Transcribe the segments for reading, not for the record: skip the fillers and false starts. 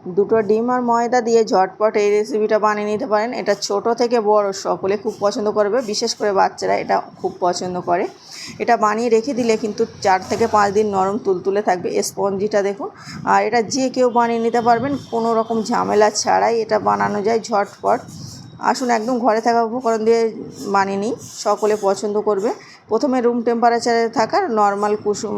দুটো ডিম আর ময়দা দিয়ে ঝটপট এই রেসিপিটা বানিয়ে নিতে পারেন। এটা ছোট থেকে বড় সকলে খুব পছন্দ করবে, বিশেষ করে বাচ্চারা এটা খুব পছন্দ করে। এটা বানিয়ে রেখে দিলে কিন্তু 4 থেকে 5 দিন নরম তুলতুলে থাকবে। স্পঞ্জিটা দেখুন। আর এটা যে কেউ বানিয়ে নিতে পারবেন, কোনো রকম ঝামেলা ছাড়াই এটা বানানো যায় ঝটপট। আসুন একদম ঘরে থাকা উপকরণ দিয়ে বানিয়ে নিই, সকলে পছন্দ করবে। প্রথমে রুম টেম্পারেচারে থাকা নর্মাল কুসুম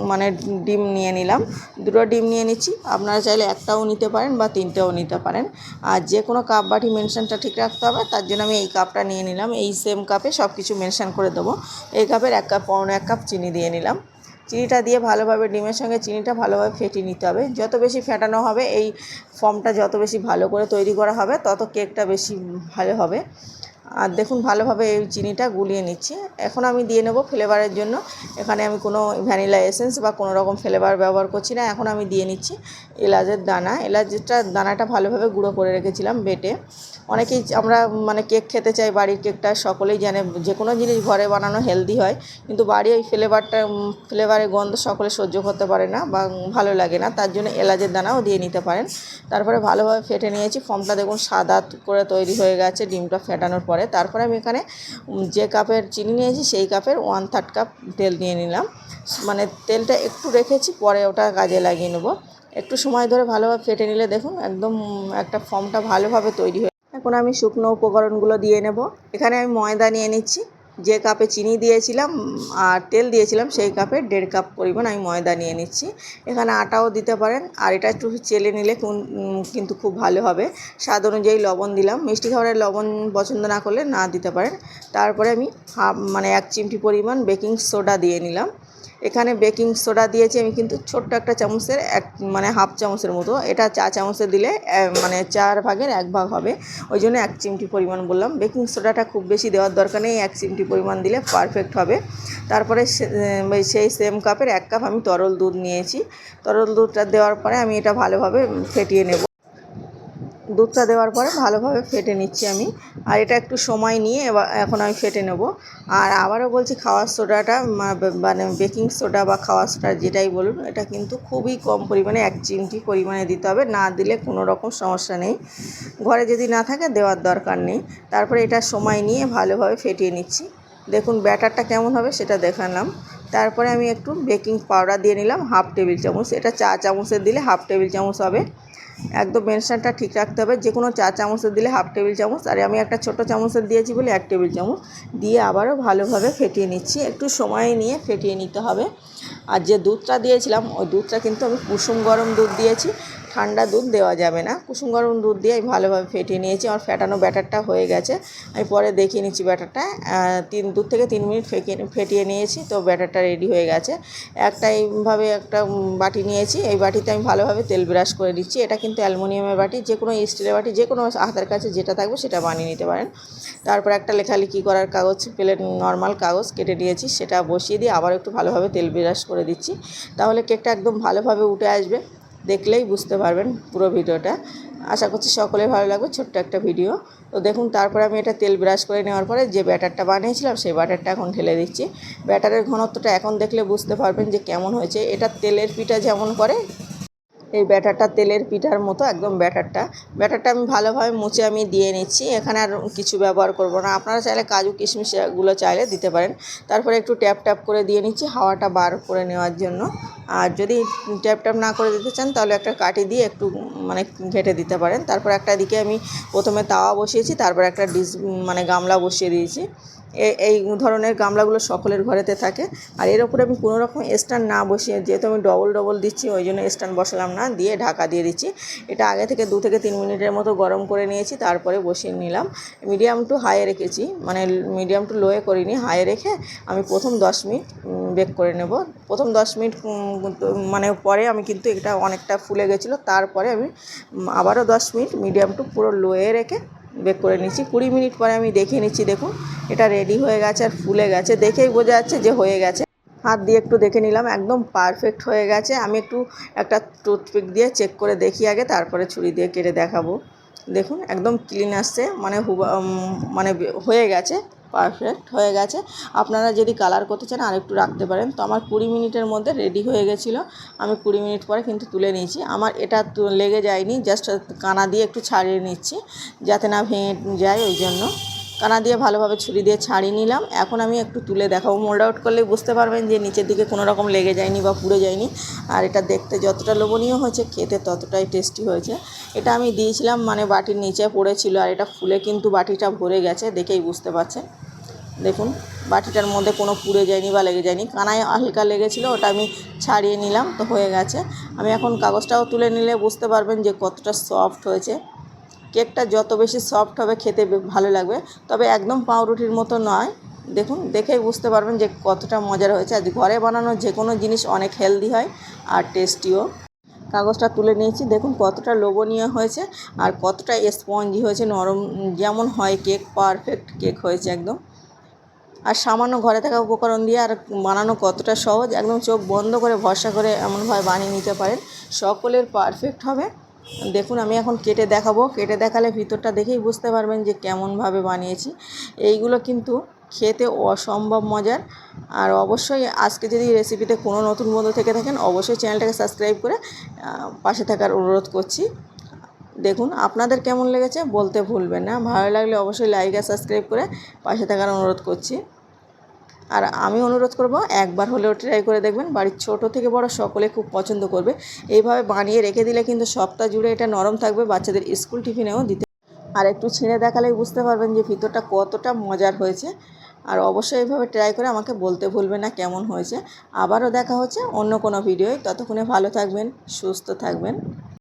মানে ডিম নিয়ে নিলাম, দুটো ডিম নিয়ে নিচ্ছি। আপনারা চাইলে একটাও নিতে পারেন বা 3টেও নিতে পারেন। আর যে কোনো কাপ বাটি মেনশনটা ঠিক রাখতে হবে, তার জন্য আমি এই কাপটা নিয়ে নিলাম। এই সেম কাপে সব কিছু মেনশন করে দেবো। এই কাপের 1 কাপ, পৌনে 1 কাপ চিনি দিয়ে নিলাম। চিনিটা দিয়ে ভালোভাবে ডিমের সঙ্গে চিনিটা ভালোভাবে ফেটিয়ে নিতে হবে। যত বেশি ফেটানো হবে, এই ফর্মটা যত বেশি ভালো করে তৈরি করা হবে, তত কেকটা বেশি ভালো হবে। আর দেখুন ভালোভাবে এই চিনিটা গুলিয়ে নিচ্ছি। এখন আমি দিয়ে নেব ফ্লেভারের জন্য। এখানে আমি কোনো ভ্যানিলা এসেন্স বা কোনো রকম ফ্লেভার ব্যবহার করছি না। এখন আমি দিয়ে নিচ্ছি এলাচের দানা। এলাচের দানাটা ভালোভাবে গুঁড়ো করে রেখেছিলাম বেটে। অনেকেই আমরা কেক খেতে চাই, বাড়ির কেকটা সকলেই জানে যে কোনো জিনিস ঘরে বানানো হেলদি হয়, কিন্তু বাড়ি ওই ফ্লেভারের গন্ধ সকলে সহ্য করতে পারে না বা ভালো লাগে না, তার জন্য এলাচের দানাও দিয়ে নিতে পারেন। তারপরে ভালোভাবে ফেটে নিয়েছি। ফর্মটা দেখুন সাদা করে তৈরি হয়ে গেছে ডিমটা ফেটানোর পরে। তারপরে আমি এখানে যে কাপের চিনি নিয়েছি সেই কাপের 1/3 কাপ তেল নিয়ে নিলাম। তেলটা একটু রেখেছি, পরে ওটা কাজে লাগিয়ে নেব। একটু সময় ধরে ভালোভাবে ফেটে নিলে দেখুন একদম একটা ফর্মটা ভালোভাবে তৈরি হয়ে। এখন আমি শুকনো উপকরণগুলো দিয়ে নেব। এখানে আমি ময়দা নিয়ে নিচ্ছি। যে কাপে চিনি দিয়েছিলাম আর তেল দিয়েছিলাম সেই কাপে 1.5 কাপ পরিমাণ আমি ময়দা নিয়ে নিচ্ছি। এখানে আটাও দিতে পারেন, আর এটা একটু চেলে নিলে কিন্তু খুব ভালো হবে। স্বাদ অনুযায়ী লবণ দিলাম। মিষ্টি খাবারের লবণ পছন্দ না করলে না দিতে পারেন। তারপরে আমি 1 চিমটি পরিমাণ বেকিং সোডা দিয়ে নিলাম। এখানে বেকিং সোডা দিয়েছি আমি কিন্তু ছোট্ট একটা চামচের হাফ চামচের মতো। এটা চা চামচে দিলে 4 ভাগের 1 ভাগ হবে, ওই জন্য 1 চিমটি পরিমাণ বললাম। বেকিং সোডাটা খুব বেশি দেওয়ার দরকার নেই, 1 চিমটি পরিমাণ দিলে পারফেক্ট হবে। তারপরে সেই সেম কাপের 1 কাপ আমি তরল দুধ নিয়েছি। তরল দুধটা দেওয়ার পরে আমি এটা ভালোভাবে ফেটিয়ে নেব। দুধটা দেওয়ার পরে ভালোভাবে ফেটে নিচ্ছি আমি। আর এটা একটু সময় নিয়ে এখন আমি ফেটে নেব। আর আবারও বলছি, খাওয়ার সোডাটা বেকিং সোডা বা খাওয়ার সোডা যেটাই বলুন, এটা কিন্তু খুবই কম পরিমাণে 1 চিমটি পরিমাণে দিতে হবে, না দিলে কোনো রকম সমস্যা নেই। ঘরে যদি না থাকে দেওয়ার দরকার নেই। তারপরে এটা সময় নিয়ে ভালোভাবে ফেটিয়ে নিচ্ছি। দেখুন ব্যাটারটা কেমন হবে সেটা দেখালাম। তারপরে আমি একটু বেকিং পাউডার দিয়ে নিলাম 1/2 টেবিল চামচ। এটা চা চামচের দিলে 1/2 টেবিল চামচ হবে। একদম মেনশনটা ঠিক রাখতে হবে। যে কোনো চা চামচের দিলে 1/2 টেবিল চামচ, আর আমি একটা ছোটো চামচের দিয়েছি বলে 1 টেবিল চামচ দিয়ে আবারও ভালোভাবে ফেটিয়ে নিচ্ছি। একটু সময় নিয়ে ফেটিয়ে নিতে হবে। আর যে দুধটা দিয়েছিলাম ওই দুধটা কিন্তু আমি কুসুম গরম দুধ দিয়েছি, ঠান্ডা দুধ দেওয়া যাবে না। কুসুম গরম দুধ দিয়ে আমি ভালোভাবে ফেটিয়ে নিয়েছি। আমার ফেটানো ব্যাটারটা হয়ে গেছে। আমি পরে দেখিয়ে নিচ্ছি ব্যাটারটা। 2 থেকে 3 মিনিট ফেটিয়ে নিয়েছি, তো ব্যাটারটা রেডি হয়ে গেছে। এইভাবে একটা বাটি নিয়েছি। এই বাটিতে আমি ভালোভাবে তেল ব্রাশ করে দিচ্ছি। এটা কিন্তু অ্যালুমিনিয়ামের বাটি, যে কোনো স্টিলের বাটি, যে কোনো হাতের কাছে যেটা থাকবে সেটা বানিয়ে নিতে পারেন। তারপর একটা লেখালেখি করার কাগজ, নর্মাল কাগজ কেটে নিয়েছি, সেটা বসিয়ে দিয়ে আবার একটু ভালোভাবে তেল ব্রাশ করে দিচ্ছি। তাহলে কেকটা একদম ভালোভাবে উঠে আসবে। দেখলেই বুঝতে পারবেন পুরো ভিডিওটা। আশা করছি সকলের ভালো লাগবে, ছোট্ট একটা ভিডিও। তো দেখুন তারপরে আমি এটা তেল ব্রাশ করে নেওয়ার পরে যে ব্যাটারটা বানিয়েছিলাম সেই ব্যাটারটা এখন ঢেলে দিচ্ছি। ব্যাটারের ঘনত্বটা এখন দেখলে বুঝতে পারবেন যে কেমন হয়েছে। এটা তেলের পিঠা যেমন করে, এই ব্যাটারটা তেলের পিঠার মতো একদম ব্যাটারটা আমি ভালোভাবে মুছে আমি দিয়ে নিচ্ছি। এখানে আর কিছু ব্যবহার করব না। আপনারা চাইলে কাজু কিশমিশগুলো চাইলে দিতে পারেন। তারপরে একটু ট্যাপ ট্যাপ করে দিয়ে নিচ্ছি হাওয়াটা বার করে নেওয়ার জন্য। আর যদি ট্যাপ ট্যাপ না করে দিতে চান তাহলে একটা কাঠি দিয়ে একটু ঘেঁটে দিতে পারেন। তারপর একটা দিকে আমি প্রথমে তাওয়া বসিয়েছি, তারপর একটা গামলা বসিয়ে দিয়েছি। এই ধরনের গামলাগুলো সকলের ঘরেতে থাকে। আর এর উপরে আমি কোনো রকম স্ট্যান্ড না বসিয়ে, যেহেতু আমি ডবল দিচ্ছি ওই জন্য স্ট্যান্ড বসালাম না, দিয়ে ঢাকা দিয়ে দিচ্ছি। এটা আগে থেকে 2 থেকে 3 মিনিটের মতো গরম করে নিয়েছি, তারপরে বসিয়ে নিলাম। মিডিয়াম টু হাইয়ে রেখেছি, মিডিয়াম টু লোয়ে করিনি, হাইয়ে রেখে আমি প্রথম 10 মিনিট বেক করে নেব। প্রথম 10 মিনিট পরে আমি কিন্তু এটা অনেকটা ফুলে গেছিলো। তারপরে আমি আবারও 10 মিনিট মিডিয়াম টু পুরো লোয়ে রেখে বেক করে নিচ্ছি। 20 মিনিট পরে আমি দেখিয়ে নিচ্ছি। দেখুন এটা রেডি হয়ে গেছে আর ফুলে গেছে, দেখেই বোঝা যাচ্ছে যে হয়ে গেছে। হাত দিয়ে একটু দেখে নিলাম, একদম পারফেক্ট হয়ে গেছে। আমি একটা টুথপিক দিয়ে চেক করে দেখি আগে, তারপরে ছুরি দিয়ে কেটে দেখাবো। দেখুন একদম ক্লিন আসছে, হয়ে গেছে। পারফেক্ট হয়ে গেছে। আপনারা যদি কালার করতে চান আর একটু রাখতে পারেন। তো আমার 20 মিনিটের মধ্যে রেডি হয়ে গেছিলো। আমি 20 মিনিট পরে কিন্তু তুলে নিয়েছি। আমার এটা লেগে যায়নি, জাস্ট কানা দিয়ে একটু ছাড়িয়ে নিচ্ছি যাতে না ভেঙে যায়, ওই জন্য কানা দিয়ে ভালোভাবে ছুরি দিয়ে ছাড়িয়ে নিলাম। এখন আমি একটু তুলে দেখাবো, মোল্ড আউট করলে বুঝতে পারবেন যে নিচের দিকে কোনো রকম লেগে যায়নি বা পুড়ে যায়নি। আর এটা দেখতে যতটা লোভনীয় হয়েছে, খেতে ততটাই টেস্টি হয়েছে। এটা আমি দিয়েছিলাম মানে বাটির নিচে পড়েছিল, আর এটা ফুলে কিন্তু বাটিটা ভরে গেছে, দেখেই বুঝতে পারছেন। দেখুন বাটিটার মধ্যে কোনো পুড়ে যায়নি বা লেগে যায়নি, কানায় হালকা লেগেছিলো, ওটা আমি ছাড়িয়ে নিলাম, তো হয়ে গেছে। আমি এখন কাগজটাও তুলে নিলে বুঝতে পারবেন যে কতটা সফট হয়েছে। কেকটা যত বেশি সফট হবে খেতে ভালো লাগবে, তবে একদম পাউরুটির মতো নয়। দেখুন, দেখেই বুঝতে পারবেন যে কতটা মজার হয়েছে। আজ ঘরে বানানো যে কোনো জিনিস অনেক হেলদি হয় আর টেস্টিও। কাগজটা তুলে নিয়েছি, দেখুন কতটা লোভনীয় হয়েছে আর কতটা স্পঞ্জি হয়েছে, নরম যেমন হয় কেক, পারফেক্ট কেক হয়েছে একদম। আর সামান্য ঘরে থাকা উপকরণ দিয়ে আর বানানো কতটা সহজ, একদম চোখ বন্ধ করে ভরসা করে এমনভাবে বানিয়ে নিতে পারেন, সকলের পারফেক্ট হবে। দেখুন আমি এখন কেটে দেখাবো, কেটে দেখালে ভিতরটা দেখেই বুঝতে পারবেন যে কেমনভাবে বানিয়েছি। এইগুলো কিন্তু খেতে অসম্ভব মজার। আর অবশ্যই আজকে যদি রেসিপিতে কোনো নতুন বন্ধু থেকে থাকেন, অবশ্যই চ্যানেলটাকে সাবস্ক্রাইব করে পাশে থাকার অনুরোধ করছি। দেখুন আপনাদের কেমন লেগেছে বলতে ভুলবেন না, ভালো লাগলে অবশ্যই লাইক আর সাবস্ক্রাইব করে পাশে থাকার অনুরোধ করছি। আর আমি অনুরোধ করব একবার হলেও ট্রাই করে দেখবেন, বাড়ির ছোট থেকে বড় সকলে খুব পছন্দ করবে। এইভাবে বানিয়ে রেখে দিলে কিন্তু সপ্তাহ জুড়ে এটা নরম থাকবে, বাচ্চাদের স্কুল টিফিনেও দিতে। আর একটু ছিঁড়ে দেখালেই বুঝতে পারবেন যে ভিতরটা কতটা মজার হয়েছে। আর অবশ্যই এইভাবে ট্রাই করে আমাকে বলতে ভুলবেন না কেমন হয়েছে। আবারও দেখা হচ্ছে অন্য কোনো ভিডিওয়, ততক্ষণে ভালো থাকবেন, সুস্থ থাকবেন।